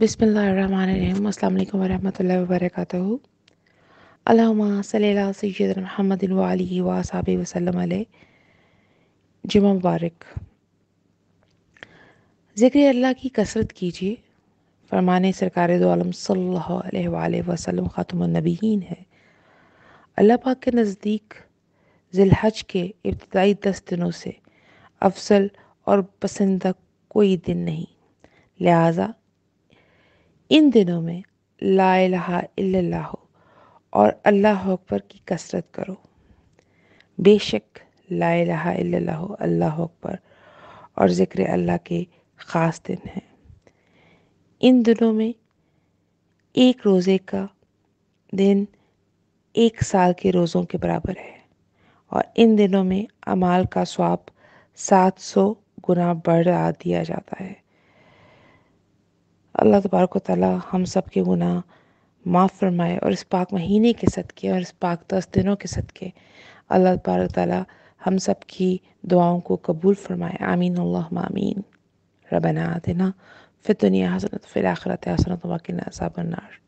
بسم اللہ الرحمن الرحیم۔ السلام علیکم ورحمۃ اللہ وبرکاتہ۔ اللہم صلی علی سیدنا محمد وآلہ وصحبہ وسلم علیہ۔ جمعہ مبارک۔ ذکر اللہ کی کثرت کیجیے، فرمانے سرکار دو عالم صلی اللہ علیہ وآلہ وسلم خاتم النبیین ہے۔ اللہ پاک کے نزدیک ذی الحج کے ابتدائی 10 دنوں سے افضل اور پسندیدہ کوئی دن نہیں، لہٰذا ان دنوں میں لا الہ الا اللہ اور اللہ اکبر کی کثرت کرو۔ بے شک لا الہ الا اللہ، اللہ اکبر اور ذکر اللہ کے خاص دن ہیں۔ ان دنوں میں ایک روزے کا دن 1 سال کے روزوں کے برابر ہے، اور ان دنوں میں اعمال کا ثواب 700 گنا بڑھا دیا جاتا ہے۔ اللہ تبارک و تعالیٰ ہم سب کے گناہ معاف فرمائے، اور اس پاک مہینے کے صدقے اور اس پاک 10 دنوں کے صدقے اللہ تبارک و تعالیٰ ہم سب کی دعاؤں کو قبول فرمائے۔ آمین اللہم آمین۔ ربنا آتنا فی الدنیا حسنۃ وفی الآخرۃ حسنۃ وقنا عذاب النار۔